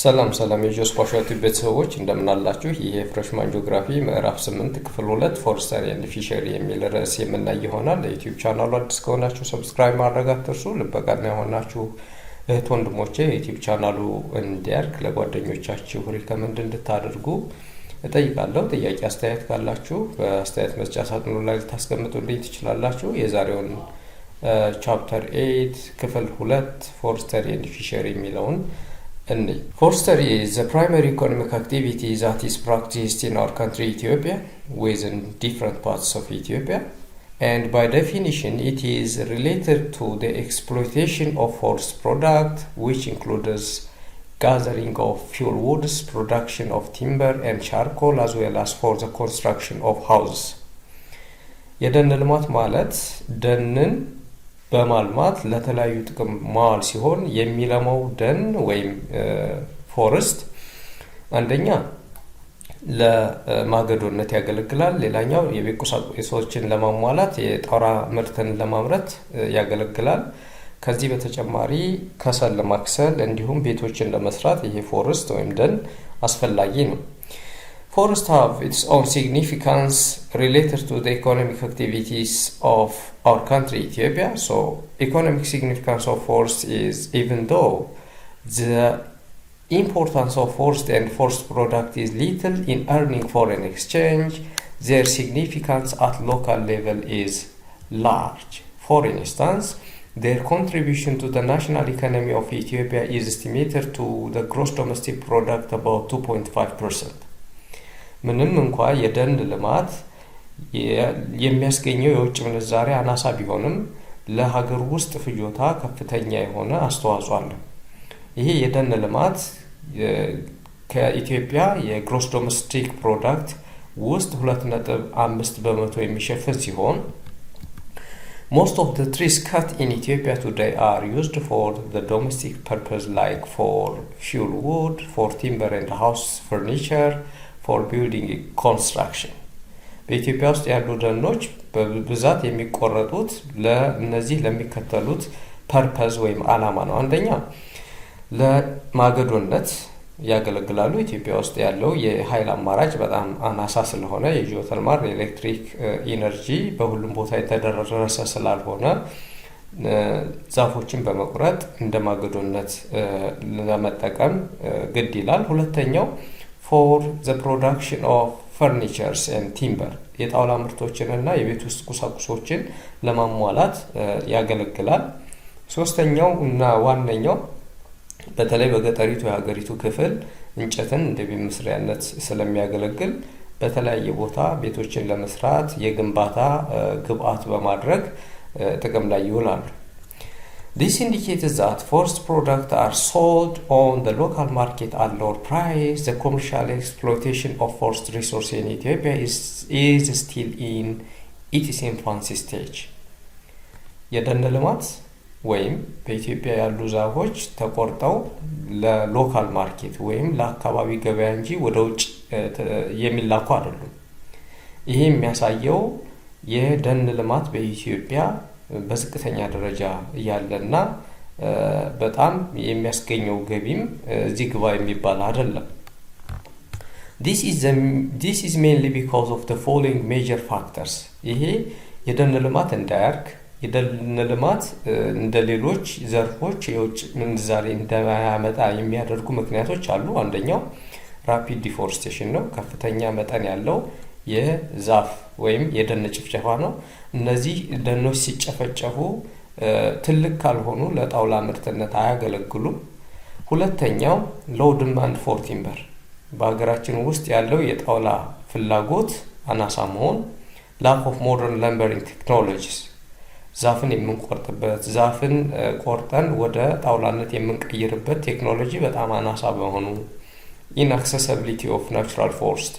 ሰላም ሰላም የጂኦስፓሻል ቤተሰቦች እንደምን አላችሁ? ይህ የፍሬሽማን ጂኦግራፊ ምዕራፍ 8 ክፍል 2 ፎረስተሪ ኤንድ ፊሸሪ የሚል ርዕስ የምናይ ይሆናል። ለዩቲዩብ ቻናሉ አዲስ ከሆናችሁ ሰብስክራይብ ማድረግ አትርሱ። ልበቃና የሆናችሁ እህት ወንድሞቼ ዩቲዩብ ቻናሉ እንዲያድግ ለጓደኞቻችሁ ሪከመንድ እንድታደርጉ እጠይቃለሁ። ጥያቄ አስተያየት ካላችሁ በአስተያየት መስጫ ሳጥኑ ላይ ልታስቀምጡልኝ ትችላላችሁ። የዛሬውን ቻፕተር 8 ክፍል 2 ፎረስተሪ ኤንድ ፊሸሪ የሚለውን Forestry is the primary economic activity that is practiced in our country Ethiopia within different parts of Ethiopia, and by definition it is related to the exploitation of forest product, which includes gathering of fuel woods, production of timber and charcoal, as well as for the construction of houses. የደን ልማት ማለት ደንን በማልማት ለተለያዩ ጥቅም ማዋል ሲሆን የሚለማው ደን ወይም ፎረስት አንደኛ ለማገዶነት ያገለግላል። ሌላኛው የቤት ቁሳቁሶችን ለማሟላት የጣውላ ምርትን ለማምረት ያገለግላል። ከዚህ በተጨማሪ ከሰል ለማክሰል እንዲሁም ቤቶችን ለመስራት ይሄ ፎረስት ወይም ደን አስፈላጊ ነው። Forests have its own significance related to the economic activities of our country, Ethiopia. So, economic significance of forest is, even though the importance of forest and forest product is little in earning foreign exchange, their significance at local level is large. For instance, their contribution to the national economy of Ethiopia is estimated to the gross domestic product about 2.5%. ምንም እንኳ የደን ልማት የሚያስገኘው የውጭ ምንዛሪ አናሳ ቢሆንም ለሀገር ውስጥ ፍጆታ ከፍተኛ የሆነ አስተዋጽኦ አለው። ይሄ የደን ልማት ከኢትዮጵያ የግሮስ ዶሜስቲክ ፕሮዳክት ውስጥ 2.5% የሚሸፍን ሲሆን most of the trees cut in Ethiopia today are used for the domestic purpose, like for fuel wood, for timber and house furniture, for building construction. በኢትዮጵያ ውስጥ ያሉ ደኖች በብዛት የሚቆረጡት ለነዚህ ለሚከተሉት ፐርፐዝ ወይም አላማ ነው። አንደኛ ለማገዶነት ያገለግላሉ። ኢትዮጵያ ውስጥ ያለው የኃይል አማራጭ በጣም አናሳ ስለሆነ የጂኦተርማል ኤሌክትሪክ ኢነርጂ በሁሉም ቦታ የተደረሰ ስላልሆነ ዛፎችን በመቁረጥ እንደ ማገዶነት ለመጠቀም ግድ ይላል። ሁለተኛው for the production of furnitures and timber የጣውላ ምርቶችንና የቤት ውስጥ ቁሳቁሶችን ለማሟላት ያገለግላል። ሶስተኛው እና ዋነኛው በተለይ በገጠሪቱ የሀገሪቱ ክፍል እንጨትን እንደ ቤት መስሪያነት ስለሚያገለግል በተለያየ ቦታ ቤቶችን ለመስራት የግንባታ ግብአት በማድረግ ጥቅም ላይ ይውላሉ። This indicates that forest products are sold on the local market at lower price. The commercial exploitation of forest resources in Ethiopia is still in its infancy stage. የደን ልማት ወይም በኢትዮጵያ ያሉ ዛፎች ተቆርጠው ለሎካል ማርኬት ወይም ለአካባቢ ገበያ እንጂ ወደ ውጭ የሚላኩ አይደሉም። ይሄ የሚያሳየው የደን ልማት በኢትዮጵያ በዝቅተኛ ደረጃ ያለና በጣም የሚያስገኘው ገቢም እዚህ ግባ የሚባል አይደለም። This is mainly because of the following major factors. ይሄ የደን ልማት እንዳያርግ የደን ልማት እንደ ሌሎች ዘርፎች የውጭ ምንዛሬ እንዳያመጣ የሚያደርጉ ምክንያቶች አሉ። አንደኛው ራፒድ ዲፎሬስቴሽን ነው። ከፍተኛ መጠን ያለው የዛፍ ወይም የደን ጭፍጨፋ ነው። እነዚህ ደኖች ሲጨፈጨፉ ትልቅ ካልሆኑ ለጣውላ ምርትነት አያገለግሉም። ሁለተኛው ሎው ዲማንድ ፎር ቲምበር በሀገራችን ውስጥ ያለው የጣውላ ፍላጎት አናሳ መሆን። ላክ ኦፍ ሞደርን ለምበሪንግ ቴክኖሎጂስ ዛፍን የምንቆርጥበት ዛፍን ቆርጠን ወደ ጣውላነት የምንቀይርበት ቴክኖሎጂ በጣም አናሳ በመሆኑ። inaccessibility of natural forest.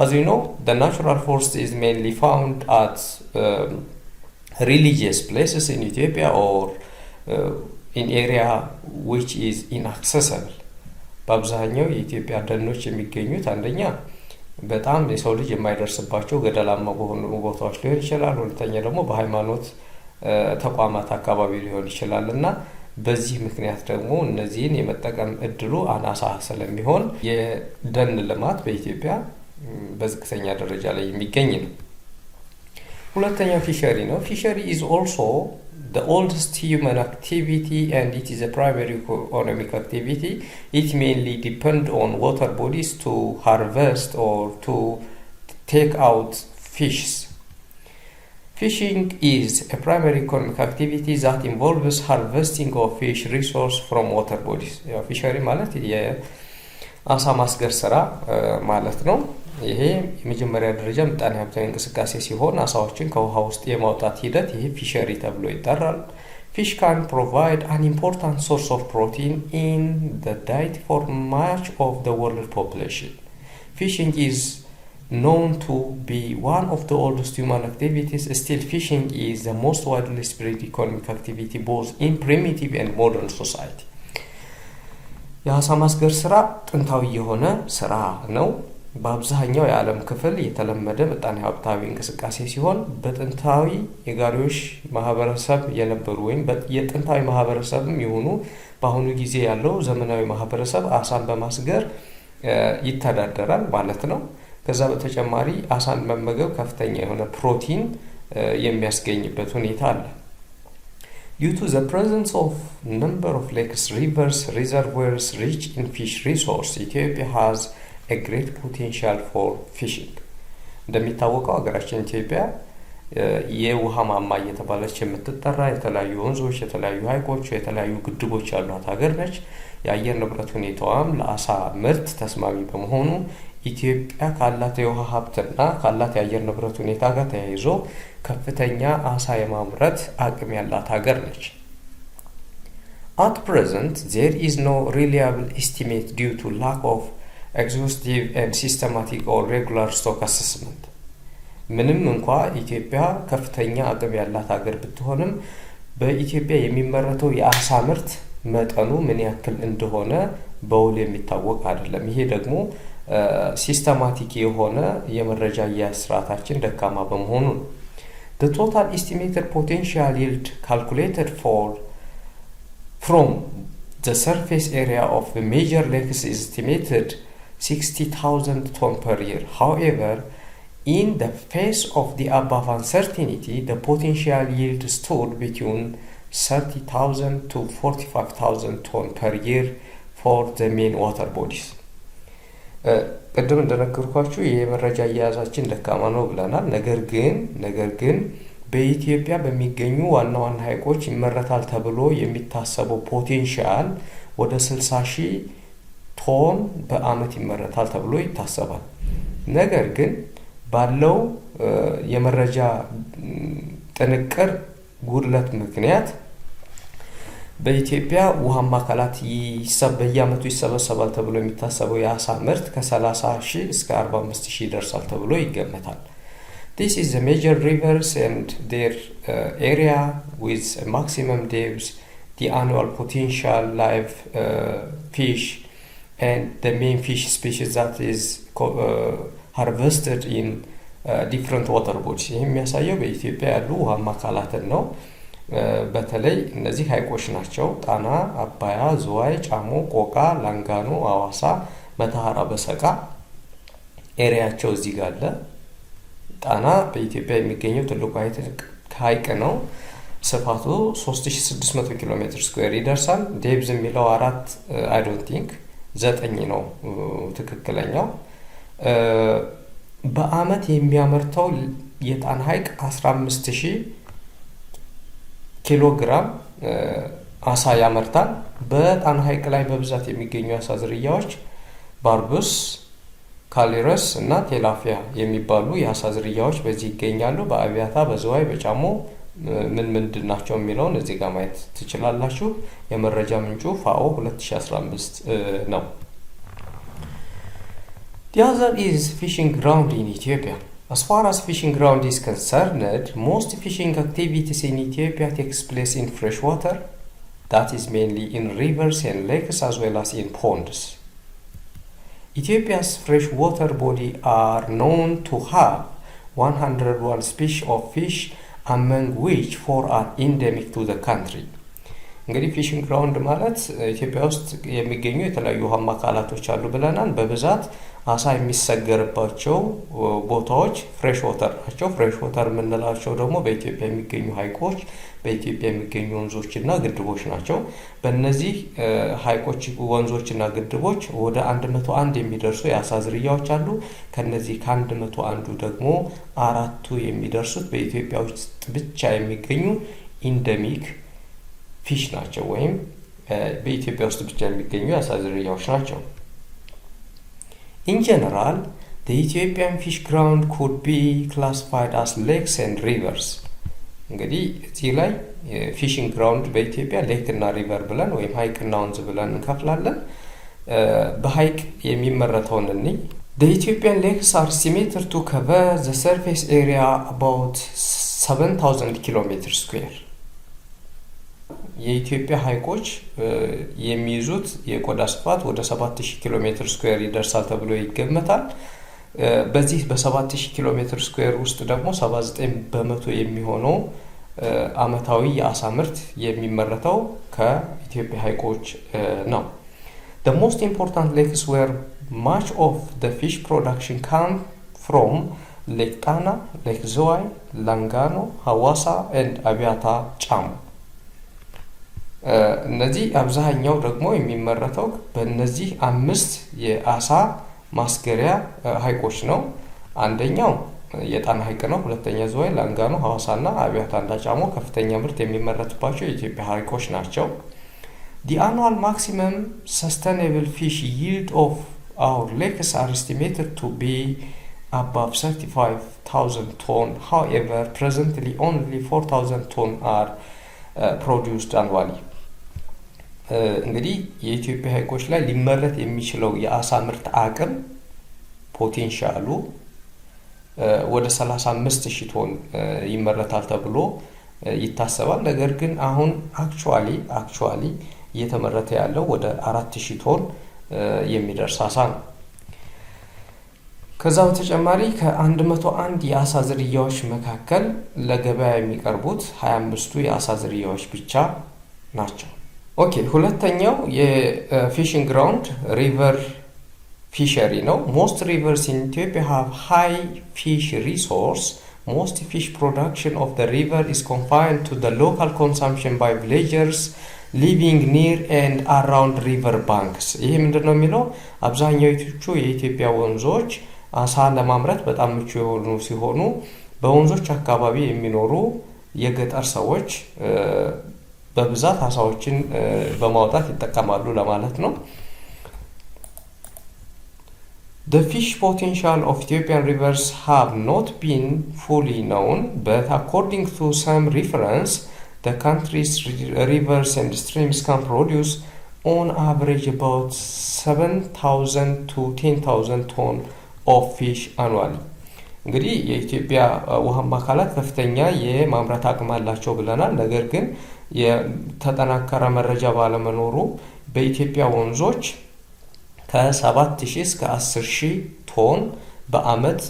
As you know, the natural forest is mainly found at religious places in Ethiopia or in area which is inaccessible. በአብዛኛው የኢትዮጵያ ደኖች የሚገኙት አንደኛ በጣም የሰው ልጅ የማይደርስባቸው ገደላማ በሆኑ ቦታዎች ሊሆን ይችላል። ሁለተኛ ደግሞ በሃይማኖት ተቋማት አካባቢ ሊሆን ይችላል እና በዚህ ምክንያት ደግሞ እነዚህን የመጠቀም እድሉ አናሳ ስለሚሆን የደን ልማት በኢትዮጵያ በዝቅተኛ ደረጃ ላይ የሚገኝ ነው። ሁለተኛው ፊሸሪ ነው። ፊሸሪ is also the oldest human activity and it is a primary economic activity. It mainly depends on water bodies to harvest or to take out fishes. Fishing is a primary economic activity that involves harvesting of fish resource from water bodies. ያው ፊሸሪ ማለት የአሳ ማስገር ስራ ማለት ነው። ይሄ የመጀመሪያ ደረጃ ምጣኔ ሀብታዊ እንቅስቃሴ ሲሆን አሳዎችን ከውሃ ውስጥ የማውጣት ሂደት ይሄ ፊሸሪ ተብሎ ይጠራል። Fish can provide an important source of protein in the diet for much of the world population. Fishing is known to be one of the oldest human activities. Still, fishing is the most widely spread economic activity both in primitive and modern society. የአሳ ማስገር ስራ ጥንታዊ የሆነ ስራ ነው። በአብዛኛው የዓለም ክፍል የተለመደ ምጣኔ ሀብታዊ እንቅስቃሴ ሲሆን በጥንታዊ የጋሪዎች ማህበረሰብ የነበሩ ወይም የጥንታዊ ማህበረሰብም የሆኑ በአሁኑ ጊዜ ያለው ዘመናዊ ማህበረሰብ አሳን በማስገር ይተዳደራል ማለት ነው። ከዛ በተጨማሪ አሳን መመገብ ከፍተኛ የሆነ ፕሮቲን የሚያስገኝበት ሁኔታ አለ። Due to the presence of number of lakes, rivers, reservoirs rich in fish resource, Ethiopia has a great potential for fishing. እንደሚታወቀው ሀገራችን ኢትዮጵያ የውሃ ማማ እየተባለች የምትጠራ የተለያዩ ወንዞች፣ የተለያዩ ሐይቆች፣ የተለያዩ ግድቦች ያሏት ሀገር ነች። የአየር ንብረት ሁኔታዋም ለአሳ ምርት ተስማሚ በመሆኑ ኢትዮጵያ ካላት የውሃ ሀብትና ካላት የአየር ንብረት ሁኔታ ጋር ተያይዞ ከፍተኛ አሳ የማምረት አቅም ያላት ሀገር ነች። At present, there is no reliable estimate due to lack of exhaustive and systematic or regular stock assessment. ምንም እንኳ ኢትዮጵያ ከፍተኛ አቅም ያላት ሀገር ብትሆንም በኢትዮጵያ የሚመረተው የአሳ ምርት መጠኑ ምን ያክል እንደሆነ በውል የሚታወቅ አይደለም። ይሄ ደግሞ ሲስተማቲክ የሆነ የመረጃ አያያዝ ስርዓታችን ደካማ በመሆኑ ነው። The total estimated potential yield calculated from the surface area of the major lakes is estimated 60,000 tons per year. However, in the face of the above uncertainty, the potential yield stood between 30,000 to 45,000 tons per year for the main water bodies. ቅድም እንደነገርኳችሁ የመረጃ አያያዛችን ደካማ ነው ብለናል። ነገር ግን በኢትዮጵያ በሚገኙ ዋና ዋና ሐይቆች ይመረታል ተብሎ የሚታሰበው ፖቴንሻል ወደ 60,000 ቶን በአመት ይመረታል ተብሎ ይታሰባል። ነገር ግን ባለው የመረጃ ጥንቅር ጉድለት ምክንያት በኢትዮጵያ ውሃማ አካላት በየአመቱ ይሰበሰባል ተብሎ የሚታሰበው የአሳ ምርት ከ30,000 እስከ 45,000 ይደርሳል ተብሎ ይገመታል። This is the major rivers and their area with a maximum depth, the annual potential live fish and the main fish species that is harvested in different water bodies. ይህ የሚያሳየው በኢትዮጵያ ያሉ ውሃማ አካላትን ነው። በተለይ እነዚህ ሐይቆች ናቸው። ጣና፣ አባያ፣ ዝዋይ፣ ጫሞ፣ ቆቃ፣ ላንጋኖ፣ አዋሳ፣ መተሃራ፣ በሰቃ ኤሪያቸው እዚህ ጋር አለ። ጣና በኢትዮጵያ የሚገኘው ትልቁ ሐይቅ ነው። ስፋቱ 3600 ኪሎ ሜትር ስኩዌር ይደርሳል። ዴብዝ የሚለው 9 ነው ትክክለኛው። በአመት የሚያመርተው የጣና ሐይቅ 15,000 ኪሎ ግራም አሳ ያመርታል። በጣና ሐይቅ ላይ በብዛት የሚገኙ አሳ ዝርያዎች ባርቡስ፣ ካሊረስ እና ቴላፊያ የሚባሉ የአሳ ዝርያዎች በዚህ ይገኛሉ። በአብያታ፣ በዝዋይ፣ በጫሞ ምንድን ናቸው የሚለውን እዚህ ጋር ማየት ትችላላችሁ። የመረጃ ምንጩ ፋኦ 2015 ነው። The other is fishing ground in Ethiopia. As far as fishing ground is concerned, most fishing activities in Ethiopia takes place in fresh water, that is mainly in rivers and lakes as well as in ponds. Ethiopia's freshwater body are known to have 101 species of fish, among which 4 are endemic to the country. እንግዲህ ፊሽንግ ግራውንድ ማለት ኢትዮጵያ ውስጥ የሚገኙ የተለያዩ ውሃማ አካላቶች አሉ ብለናል። በብዛት አሳ የሚሰገርባቸው ቦታዎች ፍሬሽ ወተር ናቸው። ፍሬሽ ወተር የምንላቸው ደግሞ በኢትዮጵያ የሚገኙ ሐይቆች፣ በኢትዮጵያ የሚገኙ ወንዞችና ግድቦች ናቸው። በእነዚህ ሐይቆች፣ ወንዞችና ግድቦች ወደ 101 የሚደርሱ የአሳ ዝርያዎች አሉ። ከነዚህ ከ101ዱ ደግሞ 4ቱ የሚደርሱት በኢትዮጵያ ውስጥ ብቻ የሚገኙ ኢንደሚክ ፊሽ ናቸው፣ ወይም በኢትዮጵያ ውስጥ ብቻ የሚገኙ የአሳ ዝርያዎች ናቸው። In general, the Ethiopian fish ground could be classified as lakes and rivers. እንግዲህ እዚህ ላይ ፊሽንግ ግራውንድ በኢትዮጵያ ሌክ እና ሪቨር ብለን ወይም ሐይቅ እና ወንዝ ብለን እንከፍላለን። በሐይቅ የሚመረተውን እንይ። The Ethiopian lakes are estimated to cover the surface area about 7,000 kilometers square. የኢትዮጵያ ሐይቆች የሚይዙት የቆዳ ስፋት ወደ 7000 ኪሎ ሜትር ስኩዌር ይደርሳል ተብሎ ይገመታል። በዚህ በ7000 ኪሎ ሜትር ስኩዌር ውስጥ ደግሞ 79% የሚሆነው አመታዊ የአሳ ምርት የሚመረተው ከኢትዮጵያ ሐይቆች ነው። The most important lakes where much of the fish production come from Lake Tana, Lake Zowai, Langano, Hawassa and Abiata Cham. እነዚህ አብዛኛው ደግሞ የሚመረተው በእነዚህ 5 የአሳ ማስገሪያ ሐይቆች ነው። አንደኛው የጣና ሐይቅ ነው። ሁለተኛ ዝዋይ፣ ላንጋኖ፣ ሐዋሳና አብያታ እንዳጫሞ ከፍተኛ ምርት የሚመረትባቸው የኢትዮጵያ ሐይቆች ናቸው። The annual maximum sustainable fish yield of our lakes are estimated to be above 35,000 tons. However, presently only 4,000 tons are produced annually. እንግዲህ የኢትዮጵያ ሐይቆች ላይ ሊመረት የሚችለው የአሳ ምርት አቅም ፖቴንሻሉ ወደ 35000 ቶን ይመረታል ተብሎ ይታሰባል። ነገር ግን አሁን አክቹአሊ እየተመረተ ያለው ወደ 4000 ቶን የሚደርስ አሳ ነው። ከዛ በተጨማሪ ከ101 የአሳ ዝርያዎች መካከል ለገበያ የሚቀርቡት 25ቱ የአሳ ዝርያዎች ብቻ ናቸው። ኦኬ፣ ሁለተኛው የፊሽንግ ግራውንድ ሪቨር ፊሸሪ ነው። ሞስት ሪቨርስ ኢን ኢትዮጵያ ሃቭ ሃይ ፊሽ ሪሶርስ። ሞስት ፊሽ ፕሮዳክሽን ኦፍ ዘ ሪቨር ኢዝ ኮንፋይንድ ቱ ዘ ሎካል ኮንሰምፕሽን ባይ ቪሌጀርስ ሊቪንግ ኒር ኤንድ አራውንድ ሪቨር ባንክስ። ይሄ ምንድን ነው የሚለው አብዛኛዎቹ የኢትዮጵያ ወንዞች አሳ ለማምረት በጣም ምቹ የሆኑ ሲሆኑ በወንዞች አካባቢ የሚኖሩ የገጠር ሰዎች በብዛት አሳዎችን በማውጣት ይጠቀማሉ ለማለት ነው። The fish potential of Ethiopian rivers have not been fully known, but according to some reference, the country's rivers and streams can produce on average about 7,000 to 10,000 tons of fish annually. እንግዲህ የኢትዮጵያ ውሃማ አካላት ከፍተኛ የማምረት አቅም አላቸው ብለናል። ነገር ግን የተጠናከረ መረጃ ባለመኖሩ በኢትዮጵያ ወንዞች ከ7000 እስከ 10000 ቶን በአመት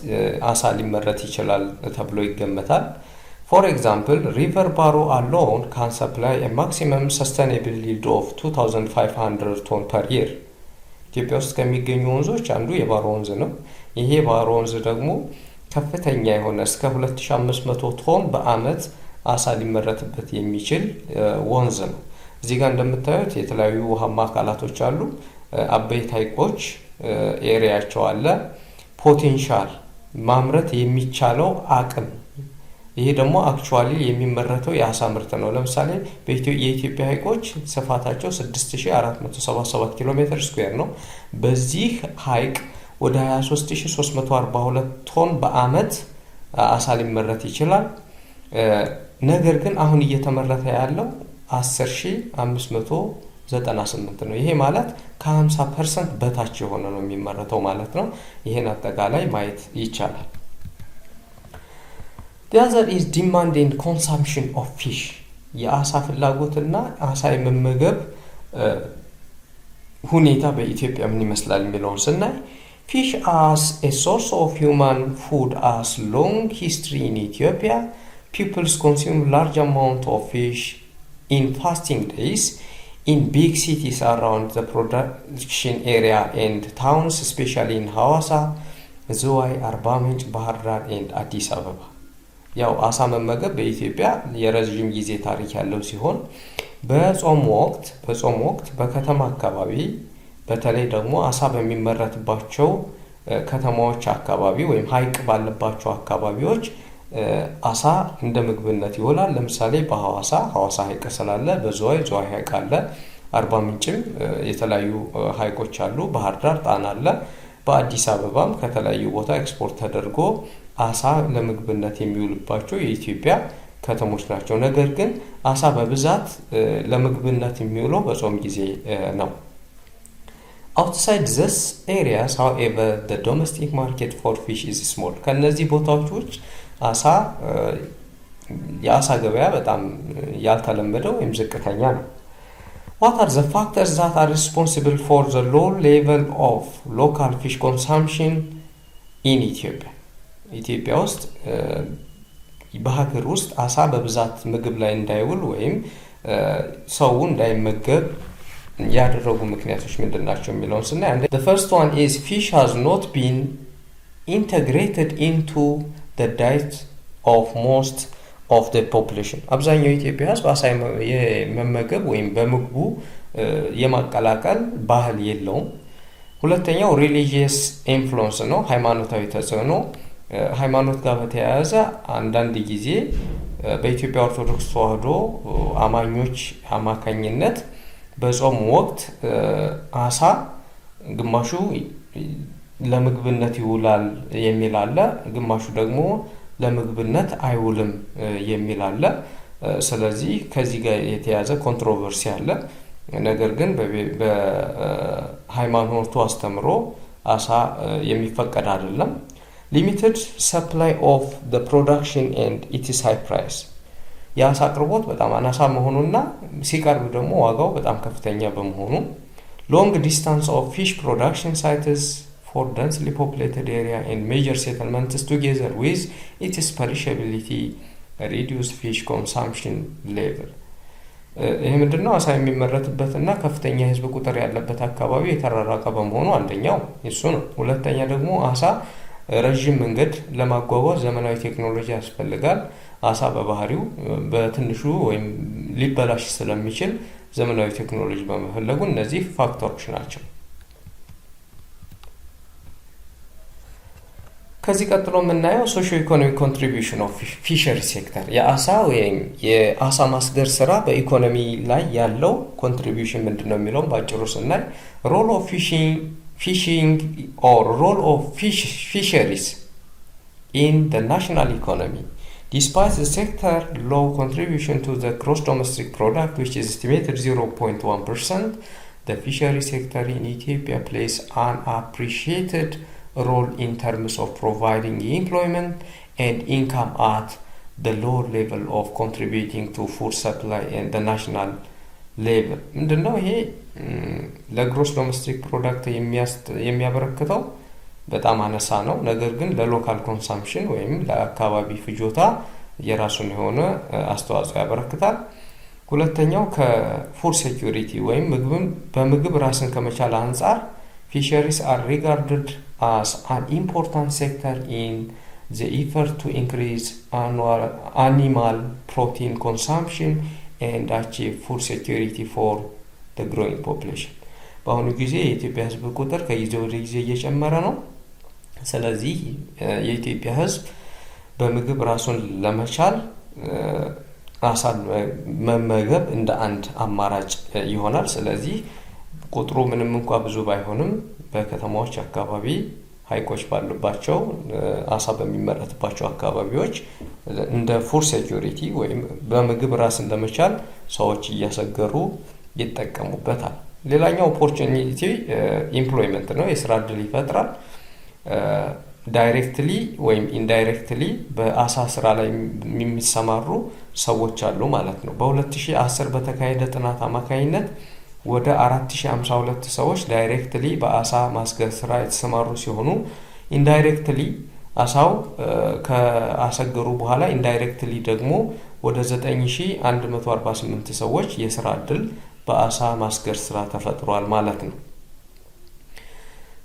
አሳ ሊመረት ይችላል ተብሎ ይገመታል። For example, River Baro alone can supply a maximum sustainable yield of 2500 ton per year. ኢትዮጵያ ውስጥ ከሚገኙ ወንዞች አንዱ የባሮ ወንዝ ነው። ይሄ ባሮ ወንዝ ደግሞ ከፍተኛ የሆነ እስከ 2500 ቶን በአመት አሳ ሊመረትበት የሚችል ወንዝ ነው። እዚህ ጋር እንደምታዩት የተለያዩ ውሃማ አካላቶች አሉ። አበይት ሐይቆች ኤሪያቸው አለ። ፖቴንሻል ማምረት የሚቻለው አቅም፣ ይሄ ደግሞ አክቹአሊ የሚመረተው የአሳ ምርት ነው። ለምሳሌ የኢትዮጵያ ሐይቆች ስፋታቸው 6477 ኪሎ ሜትር ስኩዌር ነው። በዚህ ሐይቅ ወደ 23342 ቶን በአመት አሳ ሊመረት ይችላል። ነገር ግን አሁን እየተመረተ ያለው 10598 ነው። ይሄ ማለት ከ50% በታች የሆነ ነው የሚመረተው ማለት ነው። ይሄን አጠቃላይ ማየት ይቻላል። The other is demand and consumption of fish. የአሳ ፍላጎትና አሳ የመመገብ ሁኔታ በኢትዮጵያ ምን ይመስላል የሚለውን ስናይ fish as a source of human food has long history in Ethiopia. People consume large amount of fish in fasting days in big cities around the production area and towns, especially in Hawassa, ዝዋይ፣ አርባ ምንጭ፣ ባህር ዳር and አዲስ አበባ። ያው አሳ መመገብ በኢትዮጵያ የረጅም ጊዜ ታሪክ ያለው ሲሆን በጾም ወቅት በከተማ አካባቢ በተለይ ደግሞ አሳ በሚመረትባቸው ከተማዎች አካባቢ ወይም ሐይቅ ባለባቸው አካባቢዎች አሳ እንደ ምግብነት ይውላል። ለምሳሌ በሐዋሳ ሐይቅ ስላለ በዝዋይ ሐይቅ አለ። አርባ ምንጭም የተለያዩ ሐይቆች አሉ። ባህር ዳር ጣና አለ። በአዲስ አበባም ከተለያዩ ቦታ ኤክስፖርት ተደርጎ አሳ ለምግብነት የሚውልባቸው የኢትዮጵያ ከተሞች ናቸው። ነገር ግን አሳ በብዛት ለምግብነት የሚውለው በጾም ጊዜ ነው። Outside these areas, however, the domestic market for fish is small. ከነዚህ ቦታዎች ውጭ የአሳ ገበያ በጣም ያልተለመደ ወይም ዝቅተኛ ነው። What are the factors that are responsible for the low level of local fish consumption in Ethiopia? ኢትዮጵያ ውስጥ በሀገር ውስጥ አሳ በብዛት ምግብ ላይ እንዳይውል ወይም ሰው እንዳይመገብ ያደረጉ ምክንያቶች ምንድናቸው የሚለውን ስናይ the first one is fish has not been integrated into the diet of most of the population. አብዛኛው ኢትዮጵያ ህዝብ አሳ የመመገብ ወይም በምግቡ የማቀላቀል ባህል የለውም። ሁለተኛው religious influence ነው፣ ሃይማኖታዊ ተጽዕኖ። ሃይማኖት ጋር በተያያዘ አንዳንድ ጊዜ በኢትዮጵያ ኦርቶዶክስ ተዋሕዶ አማኞች አማካኝነት በጾም ወቅት አሳ ግማሹ ለምግብነት ይውላል የሚል አለ፣ ግማሹ ደግሞ ለምግብነት አይውልም የሚል አለ። ስለዚህ ከዚህ ጋር የተያዘ ኮንትሮቨርሲ አለ። ነገር ግን በሃይማኖቱ አስተምሮ አሳ የሚፈቀድ አይደለም። ሊሚትድ ሰፕላይ ኦፍ the production and its high price የአሳ አቅርቦት በጣም አናሳ መሆኑና ሲቀርብ ደግሞ ዋጋው በጣም ከፍተኛ በመሆኑ long distance of fish production sites for densely populated area and major settlements together with its perishability reduce fish consumption level. ይሄ ምንድነው? አሳ የሚመረትበትና ከፍተኛ የህዝብ ቁጥር ያለበት አካባቢ የተራራቀ በመሆኑ አንደኛው እሱ ነው። ሁለተኛ ደግሞ አሳ ረጅም መንገድ ለማጓጓዝ ዘመናዊ ቴክኖሎጂ ያስፈልጋል። አሳ በባህሪው በትንሹ ወይም ሊበላሽ ስለሚችል ዘመናዊ ቴክኖሎጂ በመፈለጉ እነዚህ ፋክተሮች ናቸው። ከዚህ ቀጥሎ የምናየው ሶሺዮ ኢኮኖሚ ኮንትሪቢዩሽን ኦፍ ፊሸሪ ሴክተር የአሳ ወይም የአሳ ማስገር ስራ በኢኮኖሚ ላይ ያለው ኮንትሪቢዩሽን ምንድነው የሚለውን ባጭሩ ስናይ ሮል ኦፍ fishing or role of fisheries in the national economy. Despite the sector low contribution to the gross domestic product, which is estimated 0.1%, the fishery sector in Ethiopia plays an appreciated role in terms of providing employment and income at the lower level of contributing to food supply and the national level. ምንድነው ይሄ? ለግሮስ ዶሜስቲክ ፕሮዳክት የሚያበረክተው በጣም አነሳ ነው። ነገር ግን ለሎካል ኮንሳምፕሽን ወይም ለአካባቢ ፍጆታ የራሱን የሆነ አስተዋጽኦ ያበረክታል። ሁለተኛው ከፉድ ሴኩሪቲ ወይም በምግብ ራስን ከመቻል አንጻር ፊሸሪስ are regarded as an important sector in the effort to increase animal protein consumption and achieve food security for the growing population. በአሁኑ ጊዜ የኢትዮጵያ ህዝብ ቁጥር ከጊዜ ወደ ጊዜ እየጨመረ ነው። ስለዚህ የኢትዮጵያ ህዝብ በምግብ ራሱን ለመቻል አሳን መመገብ እንደ አንድ አማራጭ ይሆናል። ስለዚህ ቁጥሩ ምንም እንኳን ብዙ ባይሆንም በከተማዎች አካባቢ ሐይቆች ባሉባቸው አሳ በሚመረትባቸው አካባቢዎች እንደ ፉድ ሴኩሪቲ ወይም በምግብ ራስን ለመቻል ሰዎች እያሰገሩ ይጠቀሙበታል። ሌላኛው ኦፖርቹኒቲ ኢምፕሎይመንት ነው፣ የስራ ዕድል ይፈጥራል። ዳይሬክትሊ ወይም ኢንዳይሬክትሊ በአሳ ስራ ላይ የሚሰማሩ ሰዎች አሉ ማለት ነው። በ2010 በተካሄደ ጥናት አማካኝነት ወደ 4052 ሰዎች ዳይሬክትሊ በአሳ ማስገር ስራ የተሰማሩ ሲሆኑ ኢንዳይሬክትሊ አሳው ከአሰገሩ በኋላ ኢንዳይሬክትሊ ደግሞ ወደ 9148 ሰዎች የስራ ዕድል በአሳ ማስገር ስራ ተፈጥሯል ማለት ነው።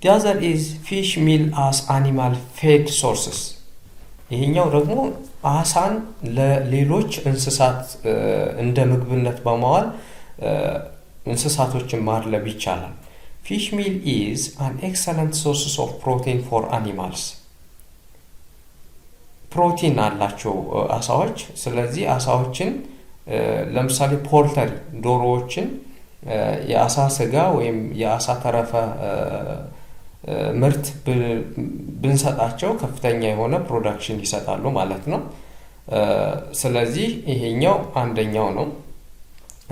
The other is fish meal as animal feed sources. ይሄኛው ደግሞ አሳን ለሌሎች እንስሳት እንደ ምግብነት በማዋል እንስሳቶችን ማድለብ ይቻላል። Fish meal is an excellent source of protein for animals. ፕሮቲን አላቸው አሳዎች። ስለዚህ አሳዎችን ለምሳሌ ፖልተሪ ዶሮዎችን የአሳ ስጋ ወይም የአሳ ተረፈ ምርት ብንሰጣቸው ከፍተኛ የሆነ ፕሮዳክሽን ይሰጣሉ ማለት ነው። ስለዚህ ይሄኛው አንደኛው ነው።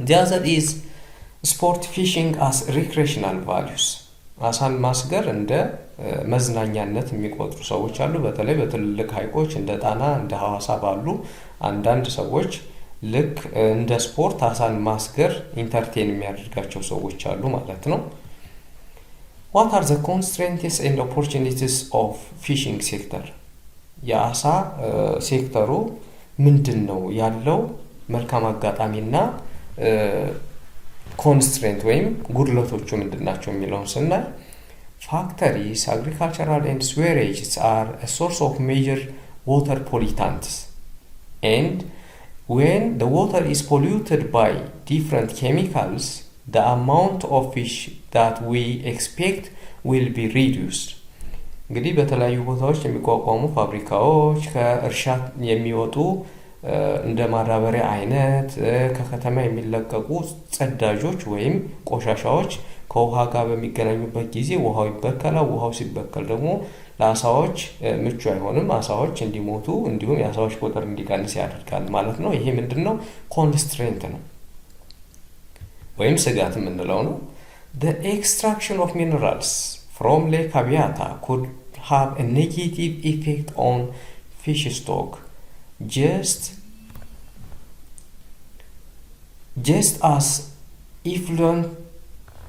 The other is sport fishing as recreational values. አሳን ማስገር እንደ መዝናኛነት የሚቆጥሩ ሰዎች አሉ። በተለይ በትልልቅ ሐይቆች እንደ ጣና እንደ ሐዋሳ ባሉ አንዳንድ ሰዎች ልክ እንደ ስፖርት አሳን ማስገር ኢንተርቴን የሚያደርጋቸው ሰዎች አሉ ማለት ነው። What are the constraints and opportunities of fishing sector? የአሳ ሴክተሩ ምንድን ነው ያለው መልካም አጋጣሚና ኮንስትሬንት ወይም ጉድለቶቹ ምንድን ናቸው የሚለውን ስናይ factories, agricultural and sewages are a source of major water pollutants, and when the water is polluted by different chemicals, the amount of fish that we expect will be reduced. እንግዲህ በተለያዩ ቦታዎች የሚቋቋሙ ፋብሪካዎች ከእርሻ የሚወጡ እንደ ማዳበሪያ አይነት ከከተማ የሚለቀቁ ጸዳጆች ወይም ቆሻሻዎች ከውሃ ጋር በሚገናኙበት ጊዜ ውሃው ይበከላል። ውሃው ሲበከል ደግሞ ለአሳዎች ምቹ አይሆንም። አሳዎች እንዲሞቱ እንዲሁም የአሳዎች ቁጥር እንዲቀንስ ያደርጋል ማለት ነው። ይሄ ምንድነው? ኮንስትሬንት ነው ወይም ስጋት የምንለው ነው። The extraction of minerals from Lake Abiata could have a negative effect on fish stock, just as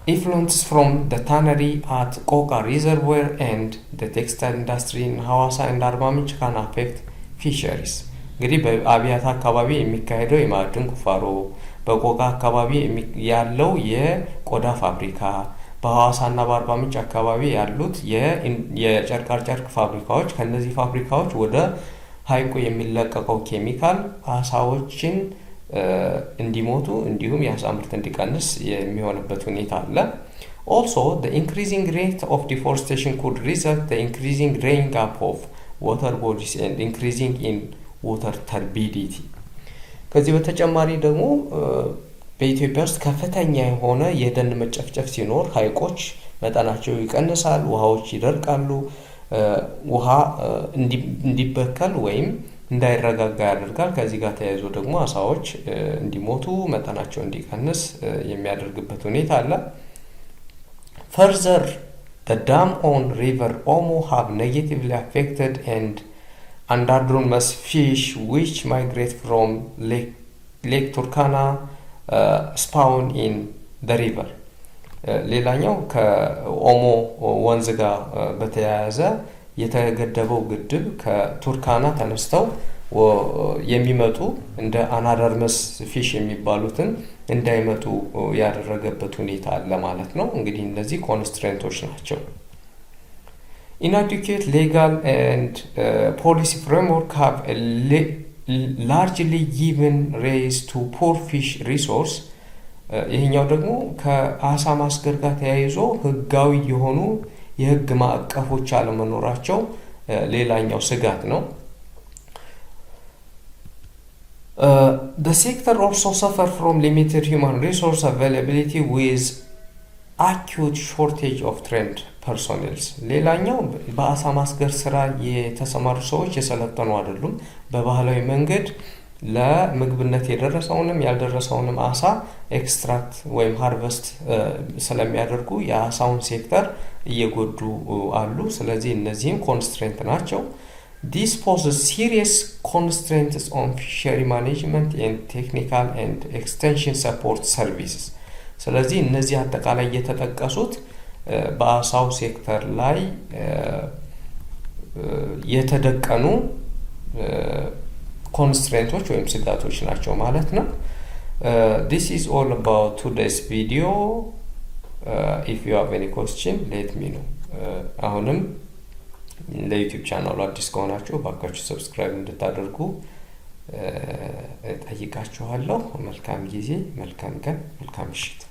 effluents from the tannery at Koka Reservoir and the textile industry in Hawassa and Arba Minch can affect fisheries. እንግዲህ በአብያታ አካባቢ የሚካሄደው የማዕድን ቁፋሮ፣ በቆቃ አካባቢ ያለው የቆዳ ፋብሪካ፣ በሐዋሳና በአርባ ምንጭ አካባቢ ያሉት የጨርቃጨርቅ ፋብሪካዎች፣ ከነዚህ ፋብሪካዎች ወደ ሐይቁ የሚለቀቀው ኬሚካል አሳዎችን እንዲሞቱ እንዲሁም የአሳ ምርት እንዲቀንስ የሚሆንበት ሁኔታ አለ። Also, the increasing rate of deforestation could result the increasing drying up of water bodies and increasing in water turbidity. ከዚህ በተጨማሪ ደግሞ በኢትዮጵያ ውስጥ ከፍተኛ የሆነ የደን መጨፍጨፍ ሲኖር ሐይቆች መጠናቸው ይቀንሳል፣ ውሃዎች ይደርቃሉ። ውሃ እንዲበከል ወይም እንዳይረጋጋ ያደርጋል። ከዚህ ጋር ተያይዞ ደግሞ አሳዎች እንዲሞቱ መጠናቸው እንዲቀንስ የሚያደርግበት ሁኔታ አለ። Further, the dam on River Omo have negatively affected and anadromous fish which migrate from Lake Turkana spawn in the river. ሌላኛው ከኦሞ ወንዝ ጋር በተያያዘ የተገደበው ግድብ ከቱርካና ተነስተው የሚመጡ እንደ አናዳርመስ ፊሽ የሚባሉትን እንዳይመጡ ያደረገበት ሁኔታ አለ ማለት ነው። እንግዲህ እነዚህ ኮንስትሬንቶች ናቸው። Inadequate legal and policy framework have largely given rise to poor fish resource. ይሄኛው ደግሞ ከአሳ ማስገር ጋር ተያይዞ ህጋዊ የሆኑ የህግ ማዕቀፎች አለመኖራቸው ሌላኛው ስጋት ነው። The sector also suffer from limited human resource availability with acute shortage of trained personnel. ሌላኛው በአሳ ማስገር ስራ የተሰማሩ ሰዎች የሰለጠኑ አይደሉም። በባህላዊ መንገድ ለምግብነት የደረሰውንም ያልደረሰውንም አሳ ኤክስትራክት ወይም ሃርቨስት ስለሚያደርጉ የአሳውን ሴክተር እየጎዱ አሉ። ስለዚህ እነዚህም ኮንስትሬንት ናቸው። This poses serious constraints on fishery management and technical and extension support services. ስለዚህ እነዚህ አጠቃላይ የተጠቀሱት በአሳው ሴክተር ላይ የተደቀኑ ኮንስትሬንቶች ወይም ስጋቶች ናቸው ማለት ነው። this is all about today's video. If you have any question, let me know. አሁንም ለዩቲዩብ ቻናሉ አዲስ ከሆናችሁ ባካችሁ ሰብስክራይብ እንድታደርጉ ጠይቃችኋለሁ። መልካም ጊዜ፣ መልካም ቀን፣ መልካም ምሽት።